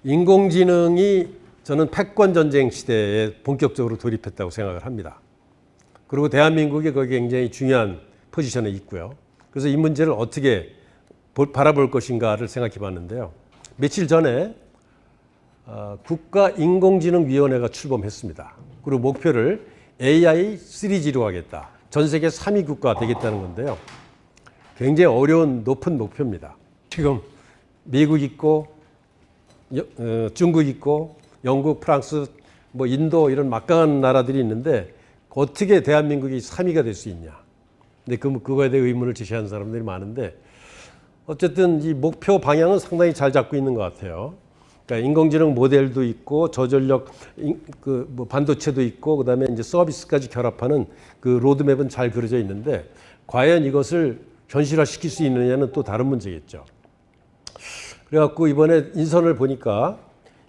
인공지능이 저는 패권 전쟁 시대에 본격적으로 돌입했다고 생각을 합니다. 그리고 대한민국이 거기 굉장히 중요한 포지션에 있고요. 그래서 이 문제를 어떻게 바라볼 것인가를 생각해 봤는데요. 며칠 전에 국가인공지능위원회가 출범했습니다. 그리고 목표를 AI 3G로 하겠다. 전 세계 3위 국가가 되겠다는 건데요. 굉장히 어려운 높은 목표입니다. 지금 미국 있고 중국 있고 영국, 프랑스, 뭐 인도 이런 막강한 나라들이 있는데 어떻게 대한민국이 3위가 될 수 있냐. 근데 그거에 대해 의문을 제시하는 사람들이 많은데 어쨌든 이 목표 방향은 상당히 잘 잡고 있는 것 같아요. 그러니까 인공지능 모델도 있고 저전력 뭐 반도체도 있고 그다음에 이제 서비스까지 결합하는 그 로드맵은 잘 그려져 있는데 과연 이것을 현실화시킬 수 있느냐는 또 다른 문제겠죠. 그래갖고 이번에 인선을 보니까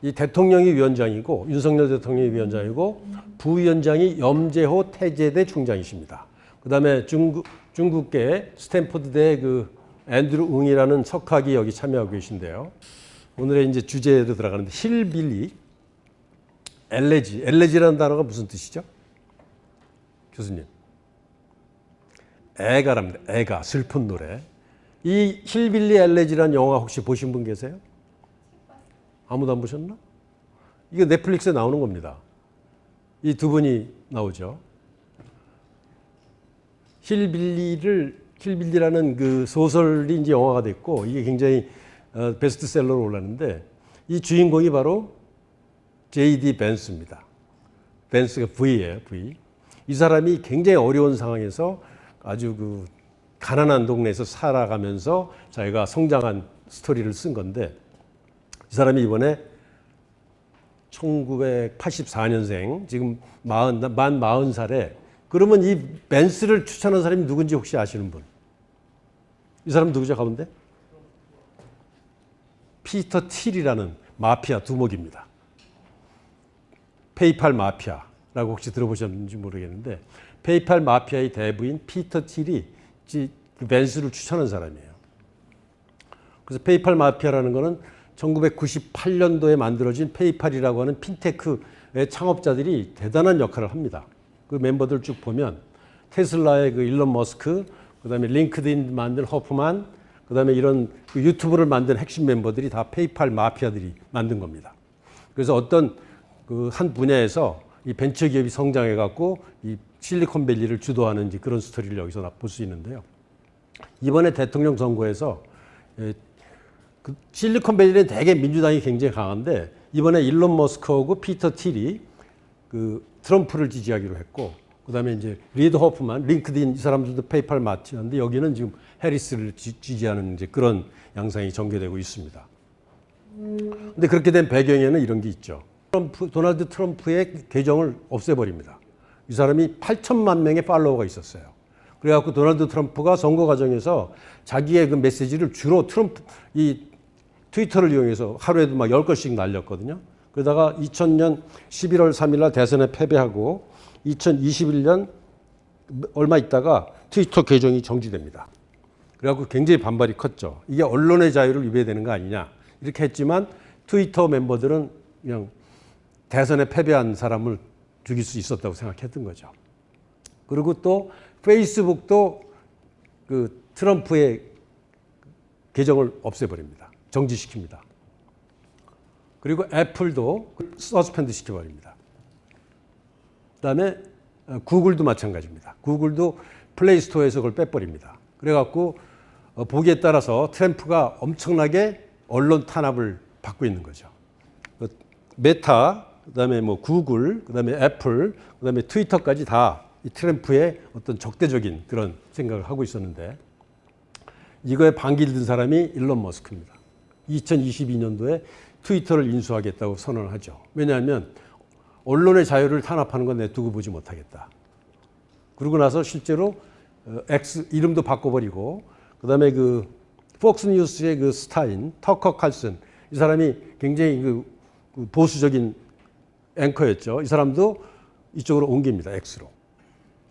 이 대통령이 위원장이고 윤석열 대통령이 위원장이고 부위원장이 염재호 태제대 총장이십니다. 그다음에 중국계 스탠포드대 그 앤드루 웅이라는 석학이 여기 참여하고 계신데요. 오늘의 이제 주제로 들어가는데 힐빌리 엘레지라는 단어가 무슨 뜻이죠? 교수님. 애가랍니다. 애가 슬픈 노래. 이 힐빌리 엘레지라는 영화 혹시 보신 분 계세요? 아무도 안 보셨나? 이게 넷플릭스에 나오는 겁니다. 이 두 분이 나오죠. 힐빌리라는 그 소설이 이제 영화가 됐고 이게 굉장히 베스트셀러로 올랐는데 이 주인공이 바로 J.D. 벤스입니다. 벤스가 V예요, V. 이 사람이 굉장히 어려운 상황에서 아주 그 가난한 동네에서 살아가면서 자기가 성장한 스토리를 쓴 건데 이 사람이 이번에 1984년생 지금 만 40살에 그러면 이 벤스를 추천한 사람이 누군지 혹시 아시는 분? 이 사람 누구죠 가운데? 피터 틸이라는 마피아 두목입니다. 페이팔 마피아라고 혹시 들어보셨는지 모르겠는데 페이팔 마피아의 대부인 피터 틸이 그 벤스를 추천한 사람이에요. 그래서 페이팔 마피아라는 거는 1998년도에 만들어진 페이팔이라고 하는 핀테크의 창업자들이 대단한 역할을 합니다. 그 멤버들 쭉 보면 테슬라의 그 일론 머스크, 그다음에 링크드인 만든 호프만, 그다음에 이런 그 유튜브를 만든 핵심 멤버들이 다 페이팔 마피아들이 만든 겁니다. 그래서 어떤 그 한 분야에서 이 벤처 기업이 성장해 갖고 이 실리콘밸리를 주도하는 그런 스토리를 여기서 볼 수 있는데요. 이번에 대통령 선거에서 그 실리콘밸리는 대개 민주당이 굉장히 강한데 이번에 일론 머스크하고 피터 틸이 그 트럼프를 지지하기로 했고 그다음에 이제 리드 호프만, 링크드인 이 사람들도 페이팔 마피아인데 여기는 지금 해리스를 지지하는 이제 그런 양상이 전개되고 있습니다. 근데 그렇게 된 배경에는 이런 게 있죠. 도널드 트럼프의 계정을 없애버립니다. 이 사람이 8천만 명의 팔로워가 있었어요. 그래갖고 도널드 트럼프가 선거 과정에서 자기의 그 메시지를 주로 이 트위터를 이용해서 하루에도 막 10건씩 날렸거든요. 그러다가 2000년 11월 3일 날 대선에 패배하고 2021년 얼마 있다가 트위터 계정이 정지됩니다. 그래갖고 굉장히 반발이 컸죠. 이게 언론의 자유를 위배되는 거 아니냐. 이렇게 했지만 트위터 멤버들은 그냥 대선에 패배한 사람을 죽일 수 있었다고 생각했던 거죠. 그리고 또 페이스북도 그 트럼프의 계정을 없애버립니다. 정지시킵니다. 그리고 애플도 서스펜드 시켜버립니다. 그다음에 구글도 마찬가지입니다. 구글도 플레이스토어에서 그걸 빼버립니다. 그래갖고 보기에 따라서 트럼프가 엄청나게 언론 탄압을 받고 있는 거죠. 메타, 그다음에 뭐 구글, 그다음에 애플, 그다음에 트위터까지 다 이 트럼프의 어떤 적대적인 그런 생각을 하고 있었는데 이거에 반기를 든 사람이 일론 머스크입니다. 2022년도에 트위터를 인수하겠다고 선언을 하죠. 왜냐하면 언론의 자유를 탄압하는 건 내두고 보지 못하겠다. 그러고 나서 실제로 X 이름도 바꿔버리고 그다음에 그 폭스뉴스의 그 스타인 터커 칼슨 이 사람이 굉장히 그 보수적인 앵커였죠. 이 사람도 이쪽으로 옮깁니다. X로.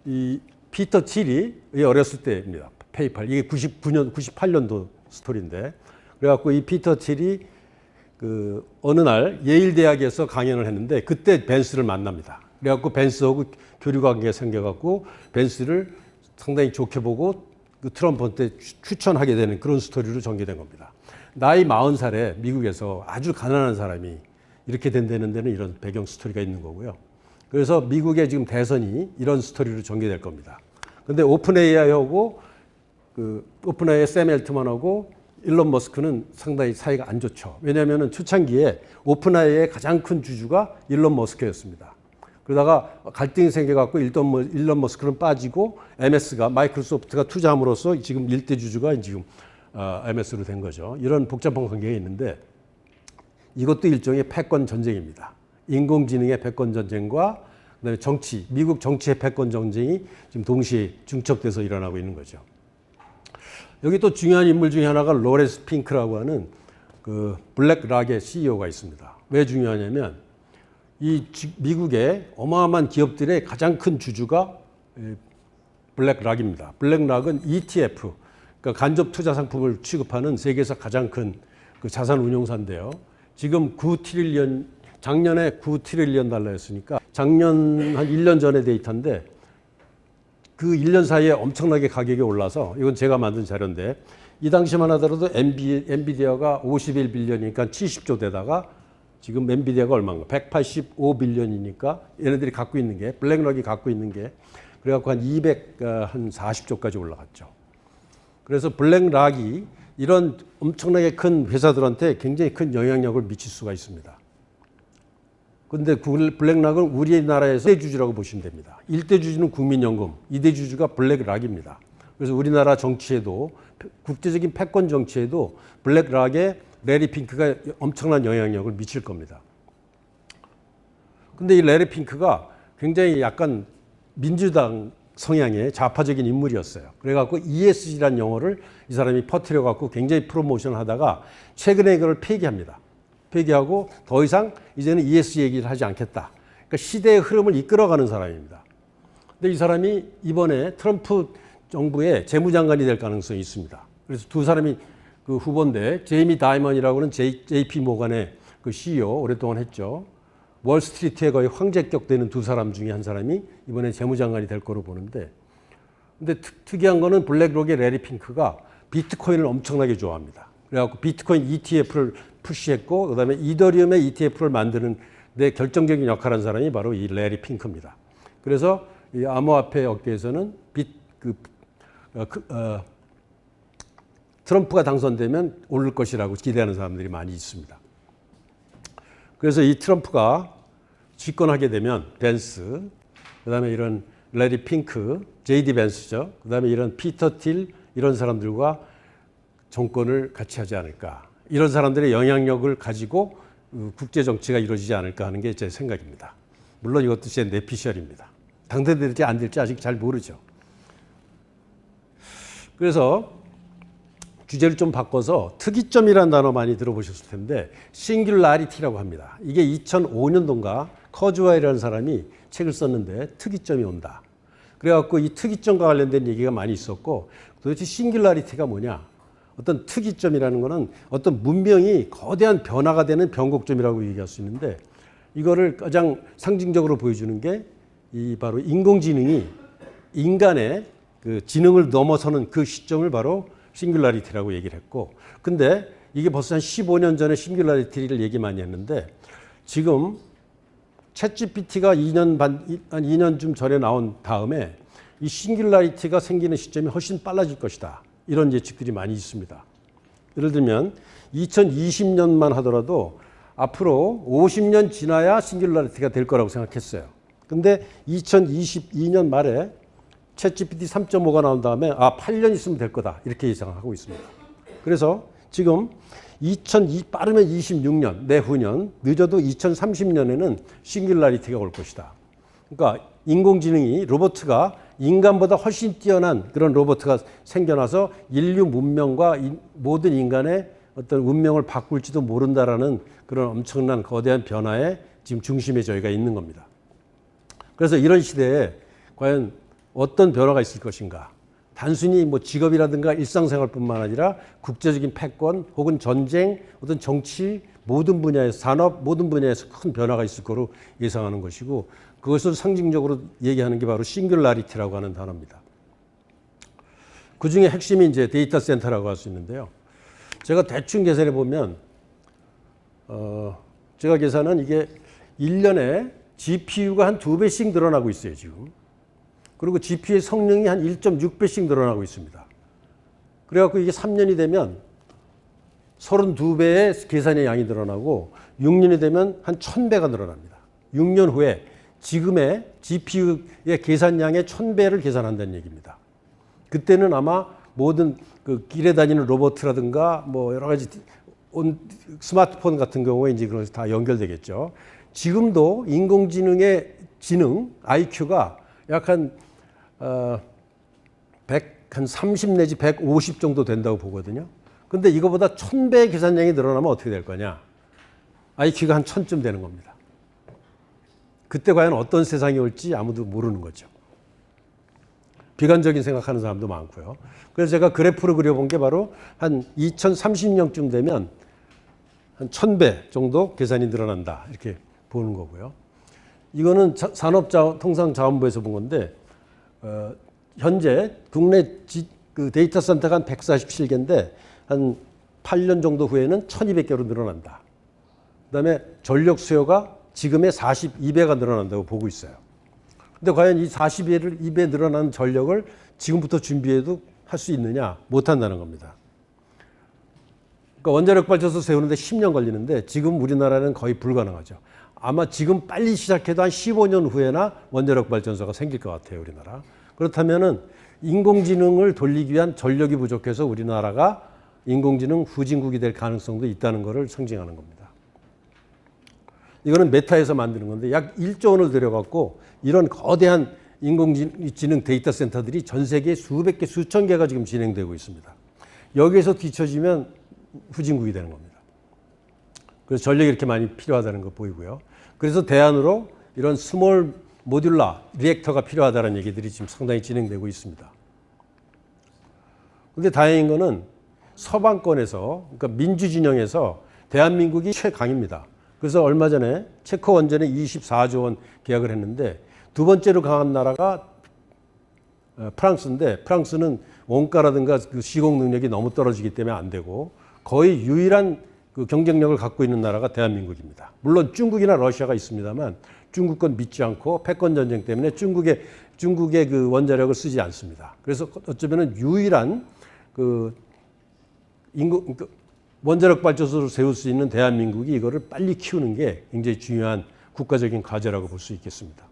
이 피터 틸이 어렸을 때입니다. 페이팔 이게 99년 98년도 스토리인데 그래갖고 이 피터 틸이 어느 날 예일 대학에서 강연을 했는데 그때 벤스를 만납니다. 그래갖고 벤스하고 교류 관계가 생겨갖고 벤스를 상당히 좋게 보고 그 트럼프한테 추천하게 되는 그런 스토리로 전개된 겁니다. 나이 40살에 미국에서 아주 가난한 사람이 이렇게 된다는 데는 이런 배경 스토리가 있는 거고요. 그래서 미국의 지금 대선이 이런 스토리로 전개될 겁니다. 근데 오픈AI하고 오픈AI 샘 엘트만하고 일론 머스크는 상당히 사이가 안 좋죠. 왜냐하면 초창기에 오픈AI의 가장 큰 주주가 일론 머스크였습니다. 그러다가 갈등이 생겨갖고 일론 머스크는 빠지고 MS가 마이크로소프트가 투자함으로써 지금 일대 주주가 지금 MS로 된 거죠. 이런 복잡한 관계가 있는데 이것도 일종의 패권 전쟁입니다. 인공지능의 패권 전쟁과 그다음에 정치, 미국 정치의 패권 전쟁이 지금 동시에 중첩돼서 일어나고 있는 거죠. 여기 또 중요한 인물 중에 하나가 로렌스 핑크라고 하는 그 블랙락의 CEO가 있습니다. 왜 중요하냐면 이 미국의 어마어마한 기업들의 가장 큰 주주가 블랙락입니다. 블랙락은 ETF, 그러니까 간접 투자 상품을 취급하는 세계에서 가장 큰 그 자산 운용사인데요. 지금 9트릴리언, 작년에 9트릴리언 달러였으니까 작년 한 1년 전의 데이터인데 그 1년 사이에 엄청나게 가격이 올라서 이건 제가 만든 자료인데 이 당시만 하더라도 엔비디아가 51빌리언이니까 70조 대다가 지금 엔비디아가 얼마인가? 185빌리언이니까 얘네들이 갖고 있는 게 블랙락이 갖고 있는 게 그래갖고 한 240조까지 올라갔죠. 그래서 블랙락이 이런 엄청나게 큰 회사들한테 굉장히 큰 영향력을 미칠 수가 있습니다. 그런데 블랙락은 우리나라에서 1대 주주라고 보시면 됩니다. 1대 주주는 국민연금, 2대 주주가 블랙락입니다. 그래서 우리나라 정치에도 국제적인 패권 정치에도 블랙락의 레리 핑크가 엄청난 영향력을 미칠 겁니다. 근데 이 레리 핑크가 굉장히 약간 민주당 성향의 좌파적인 인물이었어요. 그래갖고 ESG라는 용어를 이 사람이 퍼뜨려갖고 굉장히 프로모션을 하다가 최근에 이걸 폐기합니다. 폐기하고 더 이상 이제는 ESG 얘기를 하지 않겠다. 그러니까 시대의 흐름을 이끌어가는 사람입니다. 근데 이 사람이 이번에 트럼프 정부의 재무장관이 될 가능성이 있습니다. 그래서 두 사람이 그 후보인데 제이미 다이먼이라고 하는 JP 모간의 그 CEO 오랫동안 했죠. 월스트리트에 거의 황제격 되는 두 사람 중에 한 사람이 이번에 재무장관이 될 거로 보는데 근데 특이한 거는 블랙록의 레리 핑크가 비트코인을 엄청나게 좋아합니다. 그래갖고 비트코인 ETF를 푸시했고 그다음에 이더리움의 ETF를 만드는 데 결정적인 역할을 한 사람이 바로 이 레리 핑크입니다. 그래서 이 암호화폐 업계에서는 트럼프가 당선되면 오를 것이라고 기대하는 사람들이 많이 있습니다. 그래서 이 트럼프가 집권하게 되면 벤스, 그다음에 이런 레리 핑크, JD 벤스죠. 그다음에 이런 피터 틸 이런 사람들과 정권을 같이 하지 않을까. 이런 사람들의 영향력을 가지고 국제 정치가 이루어지지 않을까 하는 게 제 생각입니다. 물론 이것도 제 내피셜입니다. 당대될지 안 될지 아직 잘 모르죠. 그래서 주제를 좀 바꿔서 특이점이라는 단어 많이 들어보셨을 텐데 싱귤라리티라고 합니다. 이게 2005년도인가 커즈와이라는 사람이 책을 썼는데 특이점이 온다. 그래갖고 이 특이점과 관련된 얘기가 많이 있었고 도대체 싱귤라리티가 뭐냐. 어떤 특이점이라는 거는 어떤 문명이 거대한 변화가 되는 변곡점이라고 얘기할 수 있는데 이거를 가장 상징적으로 보여주는 게 이 바로 인공지능이 인간의 그 지능을 넘어서는 그 시점을 바로 싱귤라리티라고 얘기를 했고 근데 이게 벌써 한 15년 전에 싱귤라리티를 얘기 많이 했는데 지금 챗GPT가 2년쯤 전에 나온 다음에 이 싱귤라리티가 생기는 시점이 훨씬 빨라질 것이다. 이런 예측들이 많이 있습니다. 예를 들면 2020년만 하더라도 앞으로 50년 지나야 싱귤라리티가 될 거라고 생각했어요. 근데 2022년 말에 챗GPT 3.5가 나온 다음에 8년 있으면 될 거다. 이렇게 예상하고 있습니다. 그래서 지금 빠르면 26년, 내후년, 늦어도 2030년에는 싱귤라리티가 올 것이다. 그러니까 인공지능이 로봇가 인간보다 훨씬 뛰어난 그런 로봇가 생겨나서 인류 문명과 모든 인간의 어떤 운명을 바꿀지도 모른다라는 그런 엄청난 거대한 변화의 지금 중심에 저희가 있는 겁니다. 그래서 이런 시대에 과연 어떤 변화가 있을 것인가? 단순히 뭐 직업이라든가 일상생활뿐만 아니라 국제적인 패권 혹은 전쟁, 어떤 정치 모든 분야에서 산업 모든 분야에서 큰 변화가 있을 거로 예상하는 것이고 그것을 상징적으로 얘기하는 게 바로 싱귤라리티라고 하는 단어입니다. 그 중에 핵심이 이제 데이터 센터라고 할 수 있는데요. 제가 대충 계산해 보면 제가 계산은 이게 1년에 GPU가 한 2배씩 늘어나고 있어요, 지금. 그리고 GPU의 성능이 한 1.6배씩 늘어나고 있습니다. 그래갖고 이게 3년이 되면 32배의 계산의 양이 늘어나고 6년이 되면 한 1000배가 늘어납니다. 6년 후에 지금의 GPU의 계산량의 1000배를 계산한다는 얘기입니다. 그때는 아마 모든 그 길에 다니는 로봇이라든가 뭐 여러 가지 스마트폰 같은 경우에 이제 그런 다 연결되겠죠. 지금도 인공지능의 지능 IQ가 약 한 30 내지 150 정도 된다고 보거든요. 근데 이거보다 1000배의 계산량이 늘어나면 어떻게 될 거냐? IQ가 한 1000쯤 되는 겁니다. 그때 과연 어떤 세상이 올지 아무도 모르는 거죠. 비관적인 생각하는 사람도 많고요. 그래서 제가 그래프를 그려본 게 바로 한 2030년쯤 되면 한 1000배 정도 계산이 늘어난다. 이렇게 보는 거고요. 이거는 산업통상자원부에서 본 건데 현재 국내 그 데이터 센터가 한 147개인데 한 8년 정도 후에는 1200개로 늘어난다. 그다음에 전력 수요가 지금의 42배가 늘어난다고 보고 있어요. 근데 과연 이 42배 늘어난 전력을 지금부터 준비해도 할 수 있느냐? 못한다는 겁니다. 그러니까 원자력 발전소 세우는데 10년 걸리는데 지금 우리나라는 거의 불가능하죠. 아마 지금 빨리 시작해도 한 15년 후에나 원자력 발전소가 생길 것 같아요, 우리나라. 그렇다면은 인공지능을 돌리기 위한 전력이 부족해서 우리나라가 인공지능 후진국이 될 가능성도 있다는 것을 상징하는 겁니다. 이거는 메타에서 만드는 건데 약 1조 원을 들여갖고 이런 거대한 인공지능 데이터 센터들이 전 세계에 수백 개, 수천 개가 지금 진행되고 있습니다. 여기에서 뒤처지면 후진국이 되는 겁니다. 그래서 전력이 이렇게 많이 필요하다는 거 보이고요. 그래서 대안으로 이런 스몰 모듈라 리액터가 필요하다는 얘기들이 지금 상당히 진행되고 있습니다. 그런데 다행인 거는 서방권에서, 그러니까 민주진영에서 대한민국이 최강입니다. 그래서 얼마 전에 체코 원전에 24조 원 계약을 했는데 두 번째로 강한 나라가 프랑스인데 프랑스는 원가라든가 그 시공 능력이 너무 떨어지기 때문에 안 되고 거의 유일한 그 경쟁력을 갖고 있는 나라가 대한민국입니다. 물론 중국이나 러시아가 있습니다만 중국 건 믿지 않고 패권 전쟁 때문에 중국의 그 원자력을 쓰지 않습니다. 그래서 어쩌면은 유일한 그 원자력 발전소를 세울 수 있는 대한민국이 이거를 빨리 키우는 게 굉장히 중요한 국가적인 과제라고 볼 수 있겠습니다.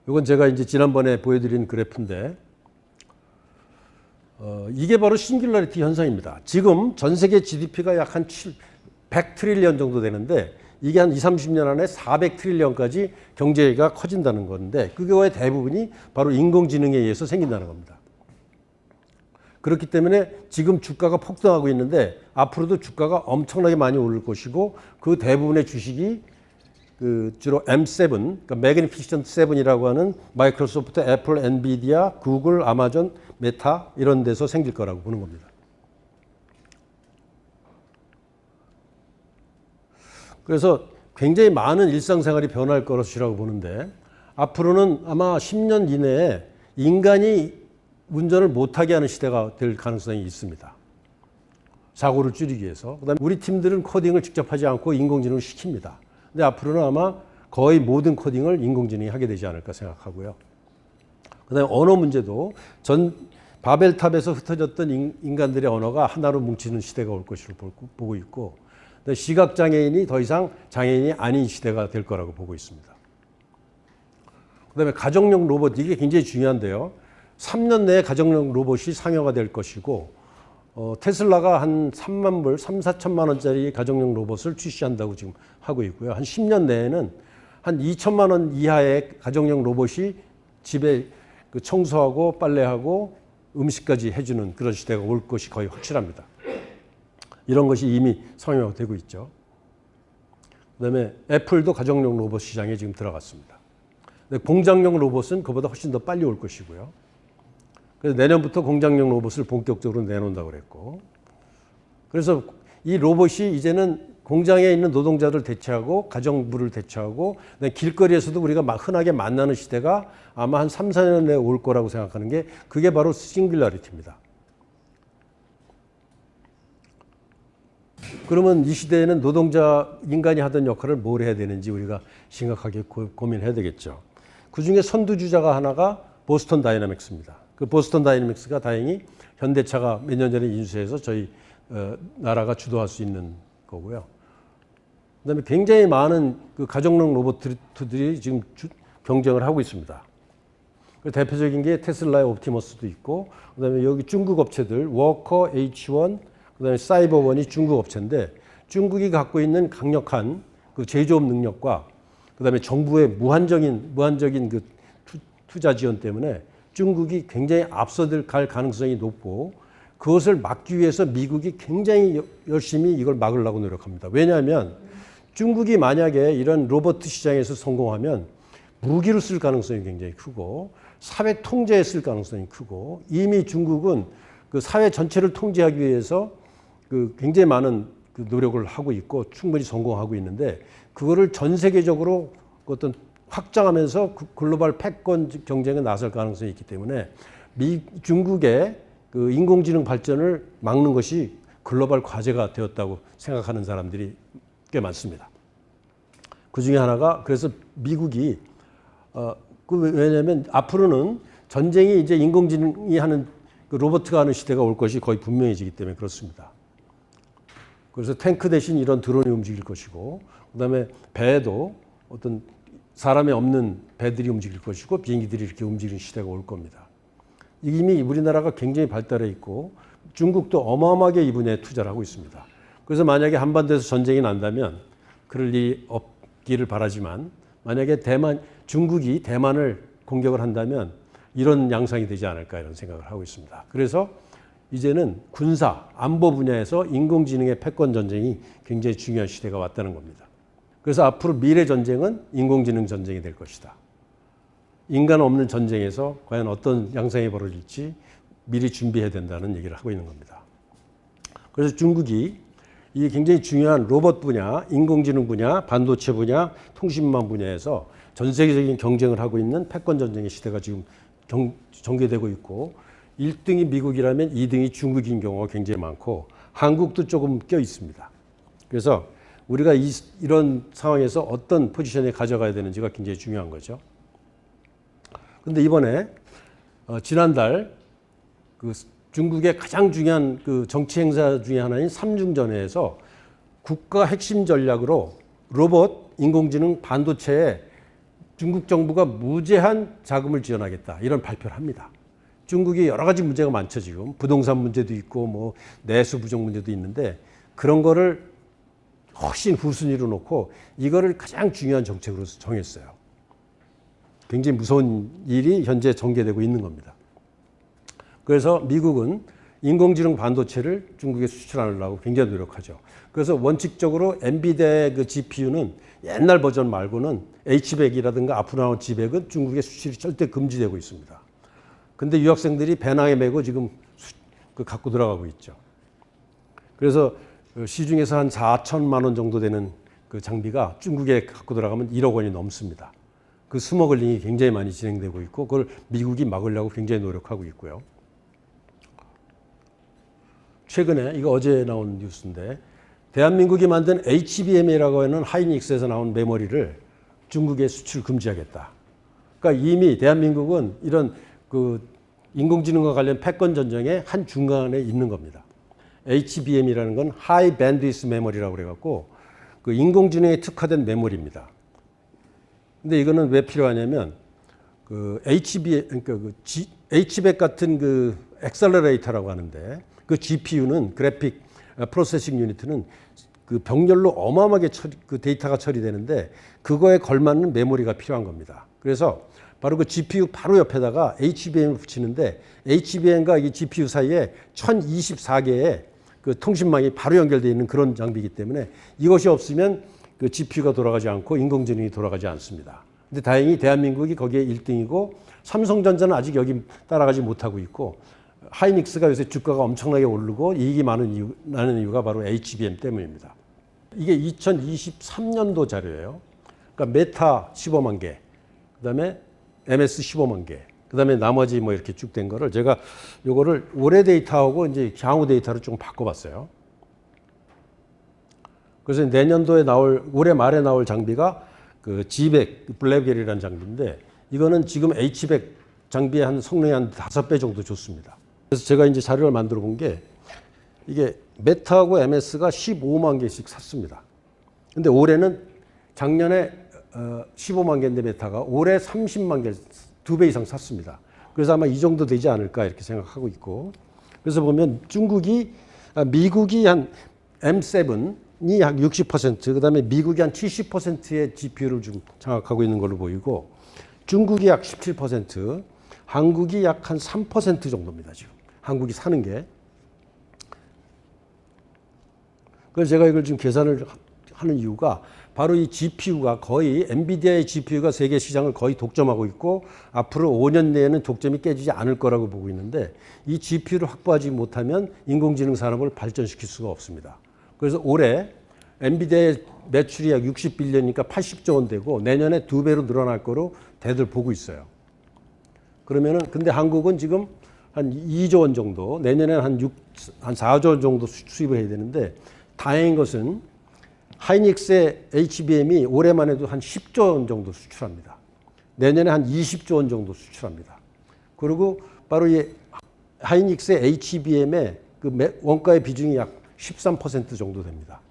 이건 제가 이제 지난번에 보여드린 그래프인데 이게 바로 싱귤라리티 현상입니다. 지금 전 세계 GDP가 약 한 100 트릴리언 정도 되는데 이게 한 20, 30년 안에 400 트릴리언까지 경제가 커진다는 건데 그거의 대부분이 바로 인공지능에 의해서 생긴다는 겁니다. 그렇기 때문에 지금 주가가 폭등하고 있는데 앞으로도 주가가 엄청나게 많이 오를 것이고 그 대부분의 주식이 그 주로 M7, 그러니까 매그니피션트 7이라고 하는 마이크로소프트, 애플, 엔비디아, 구글, 아마존, 메타 이런 데서 생길 거라고 보는 겁니다. 그래서 굉장히 많은 일상생활이 변할 것이라고 보는데 앞으로는 아마 10년 이내에 인간이 운전을 못하게 하는 시대가 될 가능성이 있습니다. 사고를 줄이기 위해서. 그다음에 우리 팀들은 코딩을 직접 하지 않고 인공지능을 시킵니다. 근데 앞으로는 아마 거의 모든 코딩을 인공지능이 하게 되지 않을까 생각하고요. 그다음에 언어 문제도 바벨탑에서 흩어졌던 인간들의 언어가 하나로 뭉치는 시대가 올 것으로 보고 있고 시각장애인이 더 이상 장애인이 아닌 시대가 될 거라고 보고 있습니다. 그다음에 가정용 로봇 이게 굉장히 중요한데요. 3년 내에 가정용 로봇이 상용화 될 것이고 테슬라가 한 3만 불, 3, 4천만 원짜리 가정용 로봇을 출시한다고 지금 하고 있고요. 한 10년 내에는 한 2천만 원 이하의 가정용 로봇이 집에 그 청소하고 빨래하고 음식까지 해주는 그런 시대가 올 것이 거의 확실합니다. 이런 것이 이미 상용화되고 있죠. 그다음에 애플도 가정용 로봇 시장에 지금 들어갔습니다. 공장용 로봇은 그보다 훨씬 더 빨리 올 것이고요. 그래서 내년부터 공장용 로봇을 본격적으로 내놓는다고 그랬고, 그래서 이 로봇이 이제는 공장에 있는 노동자들 대체하고 가정부를 대체하고 길거리에서도 우리가 흔하게 만나는 시대가 아마 한 3, 4년 내에 올 거라고 생각하는 게 그게 바로 싱귤러리티입니다. 그러면 이 시대에는 노동자, 인간이 하던 역할을 뭘 해야 되는지 우리가 심각하게 고민해야 되겠죠. 그중에 선두주자가 하나가 보스턴 다이내믹스입니다. 그 보스턴 다이내믹스가 다행히 현대차가 몇 년 전에 인수해서 저희 나라가 주도할 수 있는 거고요. 그다음에 굉장히 많은 그 가정용 로봇들이 지금 경쟁을 하고 있습니다. 그 대표적인 게 테슬라의 옵티머스도 있고, 그다음에 여기 중국 업체들 워커 H1, 그다음에 사이버원이 중국 업체인데 중국이 갖고 있는 강력한 그 제조업 능력과 그다음에 정부의 무한적인 그 투자 지원 때문에 중국이 굉장히 앞서들 갈 가능성이 높고 그것을 막기 위해서 미국이 굉장히 열심히 이걸 막으려고 노력합니다. 왜냐하면 중국이 만약에 이런 로봇 시장에서 성공하면 무기로 쓸 가능성이 굉장히 크고 사회 통제에 쓸 가능성이 크고 이미 중국은 그 사회 전체를 통제하기 위해서 그 굉장히 많은 그 노력을 하고 있고 충분히 성공하고 있는데 그거를 전 세계적으로 어떤 확장하면서 글로벌 패권 경쟁에 나설 가능성이 있기 때문에 중국의 그 인공지능 발전을 막는 것이 글로벌 과제가 되었다고 생각하는 사람들이 꽤 많습니다. 그 중에 하나가 그래서 미국이 왜냐하면 앞으로는 전쟁이 이제 인공지능이 하는 그 로봇가 하는 시대가 올 것이 거의 분명해지기 때문에 그렇습니다. 그래서 탱크 대신 이런 드론이 움직일 것이고 그다음에 배도 어떤 사람이 없는 배들이 움직일 것이고 비행기들이 이렇게 움직이는 시대가 올 겁니다. 이미 우리나라가 굉장히 발달해 있고 중국도 어마어마하게 이 분야에 투자를 하고 있습니다. 그래서 만약에 한반도에서 전쟁이 난다면 그럴 일이 없기를 바라지만 만약에 중국이 대만을 공격을 한다면 이런 양상이 되지 않을까 이런 생각을 하고 있습니다. 그래서 이제는 군사, 안보 분야에서 인공지능의 패권 전쟁이 굉장히 중요한 시대가 왔다는 겁니다. 그래서 앞으로 미래 전쟁은 인공지능 전쟁이 될 것이다. 인간 없는 전쟁에서 과연 어떤 양상이 벌어질지 미리 준비해야 된다는 얘기를 하고 있는 겁니다. 그래서 중국이 이 굉장히 중요한 로봇 분야, 인공지능 분야, 반도체 분야, 통신망 분야에서 전 세계적인 경쟁을 하고 있는 패권 전쟁의 시대가 지금 전개되고 있고 1등이 미국이라면 2등이 중국인 경우가 굉장히 많고 한국도 조금 껴 있습니다. 그래서 우리가 이런 상황에서 어떤 포지션에 가져가야 되는지가 굉장히 중요한 거죠. 그런데 이번에 지난달 그 중국의 가장 중요한 그 정치 행사 중에 하나인 삼중전회에서 국가 핵심 전략으로 로봇, 인공지능, 반도체에 중국 정부가 무제한 자금을 지원하겠다 이런 발표를 합니다. 중국이 여러 가지 문제가 많죠. 지금 부동산 문제도 있고 뭐 내수 부족 문제도 있는데 그런 거를 훨씬 후순위로 놓고 이거를 가장 중요한 정책으로 정했어요. 굉장히 무서운 일이 현재 전개되고 있는 겁니다. 그래서 미국은 인공지능 반도체를 중국에 수출하려고 굉장히 노력하죠. 그래서 원칙적으로 엔비디아의 그 GPU는 옛날 버전 말고는 H100이라든가 앞으로 나올 G100은 중국의 수출이 절대 금지되고 있습니다. 근데 유학생들이 배낭에 메고 지금 갖고 들어가고 있죠. 그래서 시중에서 한 4천만 원 정도 되는 그 장비가 중국에 갖고 들어가면 1억 원이 넘습니다. 그 스머글링이 굉장히 많이 진행되고 있고 그걸 미국이 막으려고 굉장히 노력하고 있고요. 최근에 이거 어제 나온 뉴스인데 대한민국이 만든 HBM이라고 하는 하이닉스에서 나온 메모리를 중국에 수출 금지하겠다. 그러니까 이미 대한민국은 이런 그 인공지능과 관련 패권 전쟁의 한 중간에 있는 겁니다. HBM이라는 건 하이 밴드위스 메모리라고 그래갖고 그 인공지능에 특화된 메모리입니다. 근데 이거는 왜 필요하냐면 그 HBM 그러니까 그 H100 같은 그 엑셀러레이터라고 하는데 그 GPU는 그래픽 프로세싱 유니트는 그 병렬로 어마어마하게 그 데이터가 처리되는데 그거에 걸맞는 메모리가 필요한 겁니다. 그래서 바로 그 GPU 바로 옆에다가 HBM을 붙이는데 HBM과 이 GPU 사이에 1024개의 그 통신망이 바로 연결되어 있는 그런 장비이기 때문에 이것이 없으면 그 GPU가 돌아가지 않고 인공지능이 돌아가지 않습니다. 근데 다행히 대한민국이 거기에 1등이고 삼성전자는 아직 여기 따라가지 못하고 있고 하이닉스가 요새 주가가 엄청나게 오르고 이익이 나는 이유가 바로 HBM 때문입니다. 이게 2023년도 자료예요. 그러니까 메타 15만 개, 그다음에 MS 15만 개, 그다음에 나머지 뭐 이렇게 쭉 된 거를 제가 요거를 올해 데이터하고 이제 향후 데이터를 좀 바꿔봤어요. 그래서 내년도에 올해 말에 나올 장비가 그 G100 블랙벨이라는 장비인데 이거는 지금 H100 장비의 한 성능이 한 5배 정도 좋습니다. 그래서 제가 이제 자료를 만들어 본 게 이게 메타하고 MS가 15만 개씩 샀습니다. 근데 올해는 작년에 15만 개인데 메타가 올해 30만 개, 2배 이상 샀습니다. 그래서 아마 이 정도 되지 않을까 이렇게 생각하고 있고, 그래서 보면 미국이 한 M7이 약 60%, 그다음에 미국이 한 70%의 GPU를 좀 장악하고 있는 걸로 보이고, 중국이 약 17%, 한국이 약 한 3% 정도입니다. 지금 한국이 사는 게. 그래서 제가 이걸 지금 계산을 하는 이유가 바로 이 GPU가 거의 엔비디아의 GPU가 세계 시장을 거의 독점하고 있고 앞으로 5년 내에는 독점이 깨지지 않을 거라고 보고 있는데, 이 GPU를 확보하지 못하면 인공지능 산업을 발전시킬 수가 없습니다. 그래서 올해 엔비디아의 매출이 약 60빌리언이니까 80조 원 되고 내년에 2배로 늘어날 거로 대들 보고 있어요. 그러면은 근데 한국은 지금 한 2조 원 정도, 내년에는 한 4조 원 정도 수입을 해야 되는데, 다행인 것은 하이닉스의 HBM이 올해만 해도 한 10조 원 정도 수출합니다. 내년에 한 20조 원 정도 수출합니다. 그리고 바로 이 하이닉스의 HBM의 그 원가의 비중이 약 13% 정도 됩니다.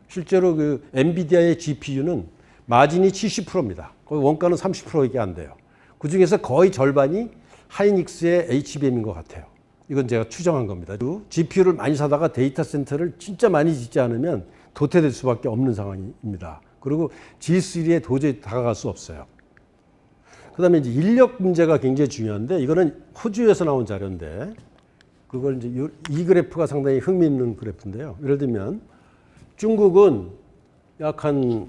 실제로 그 엔비디아의 GPU는 마진이 70%입니다. 원가는 30%밖에 안 돼요. 그 중에서 거의 절반이 하이닉스의 HBM인 것 같아요. 이건 제가 추정한 겁니다. GPU를 많이 사다가 데이터 센터를 진짜 많이 짓지 않으면 도태될 수밖에 없는 상황입니다. 그리고 G3에 도저히 다가갈 수 없어요. 그다음에 이제 인력 문제가 굉장히 중요한데, 이거는 호주에서 나온 자료인데, 그걸 이제 이 그래프가 상당히 흥미있는 그래프인데요. 예를 들면 중국은 약 한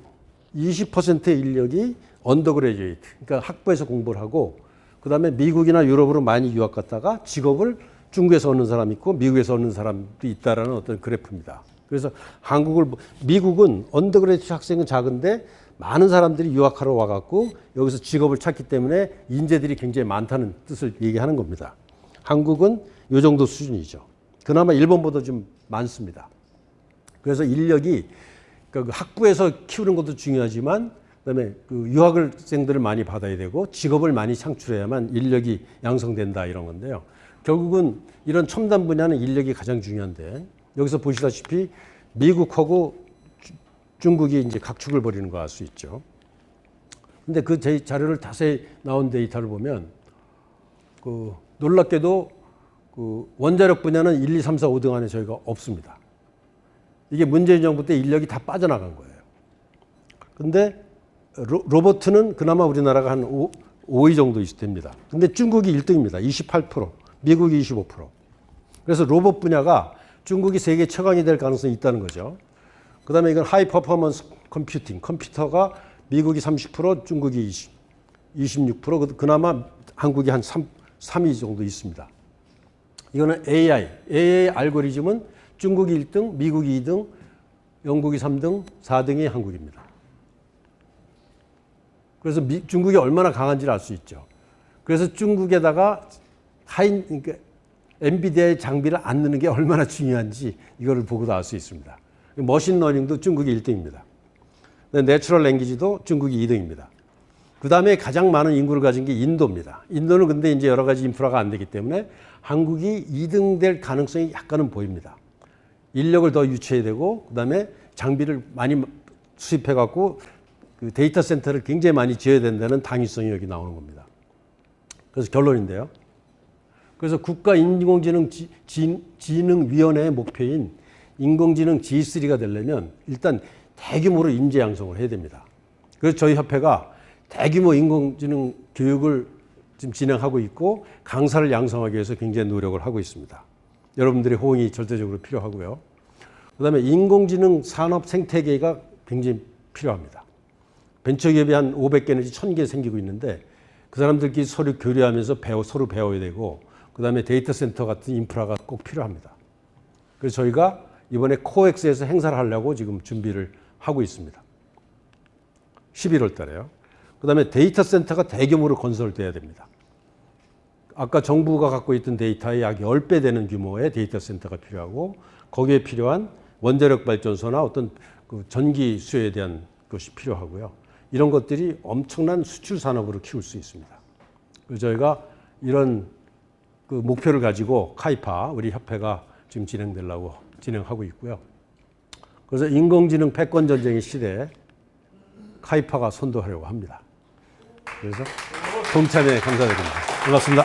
20%의 인력이 언더그래주에이트, 그러니까 학부에서 공부를 하고, 그다음에 미국이나 유럽으로 많이 유학 갔다가 직업을 중국에서 얻는 사람이 있고 미국에서 얻는 사람도 있다라는 어떤 그래프입니다. 그래서 미국은 언더그래듀 학생은 작은데 많은 사람들이 유학하러 와갖고 여기서 직업을 찾기 때문에 인재들이 굉장히 많다는 뜻을 얘기하는 겁니다. 한국은 이 정도 수준이죠. 그나마 일본보다 좀 많습니다. 그래서 인력이 그러니까 학부에서 키우는 것도 중요하지만, 그다음에 그 유학생들을 많이 받아야 되고 직업을 많이 창출해야만 인력이 양성된다 이런 건데요. 결국은 이런 첨단 분야는 인력이 가장 중요한데, 여기서 보시다시피 미국하고 중국이 이제 각축을 벌이는 거 알 수 있죠. 근데 그 자료를 자세히 나온 데이터를 보면 놀랍게도 그 원자력 분야는 1, 2, 3, 4, 5등 안에 저희가 없습니다. 이게 문재인 정부 때 인력이 다 빠져나간 거예요. 근데 로버트는 그나마 우리나라가 한 5위 정도 됩니다. 근데 중국이 1등입니다. 28%, 미국이 25%. 그래서 로봇 분야가 중국이 세계 최강이 될 가능성이 있다는 거죠. 그다음에 이건 하이 퍼포먼스 컴퓨팅, 컴퓨터가 미국이 30%, 중국이 26%, 그나마 한국이 한 3위 정도 있습니다. 이거는 AI 알고리즘은 중국이 1등, 미국이 2등, 영국이 3등, 4등이 한국입니다. 그래서 중국이 얼마나 강한지를 알 수 있죠. 그래서 중국에다가 그러니까 엔비디아의 장비를 안 넣는 게 얼마나 중요한지 이거를 보고도 알 수 있습니다. 머신러닝도 중국이 1등입니다. 내추럴 랭귀지도 중국이 2등입니다. 그 다음에 가장 많은 인구를 가진 게 인도입니다. 인도는 근데 이제 여러 가지 인프라가 안 되기 때문에 한국이 2등 될 가능성이 약간은 보입니다. 인력을 더 유치해야 되고, 그 다음에 장비를 많이 수입해갖고 그 데이터 센터를 굉장히 많이 지어야 된다는 당위성이 여기 나오는 겁니다. 그래서 결론인데요. 그래서 국가인공지능위원회의 목표인 인공지능 G3가 되려면 일단 대규모로 인재 양성을 해야 됩니다. 그래서 저희 협회가 대규모 인공지능 교육을 지금 진행하고 있고 강사를 양성하기 위해서 굉장히 노력을 하고 있습니다. 여러분들의 호응이 절대적으로 필요하고요. 그다음에 인공지능 산업 생태계가 굉장히 필요합니다. 벤처기업이 한 500개 내지 1000개 생기고 있는데 그 사람들끼리 서로 교류하면서 서로 배워야 되고, 그다음에 데이터 센터 같은 인프라가 꼭 필요합니다. 그래서 저희가 이번에 코엑스에서 행사를 하려고 지금 준비를 하고 있습니다. 11월 달에요. 그다음에 데이터 센터가 대규모로 건설돼야 됩니다. 아까 정부가 갖고 있던 데이터의 약 10배 되는 규모의 데이터 센터가 필요하고 거기에 필요한 원자력 발전소나 어떤 그 전기 수요에 대한 것이 필요하고요. 이런 것들이 엄청난 수출 산업으로 키울 수 있습니다. 그래서 저희가 이런 그 목표를 가지고 카이파 우리 협회가 지금 진행하고 있고요. 그래서 인공지능 패권 전쟁의 시대에 카이파가 선도하려고 합니다. 그래서 동참에 감사드립니다. 고맙습니다.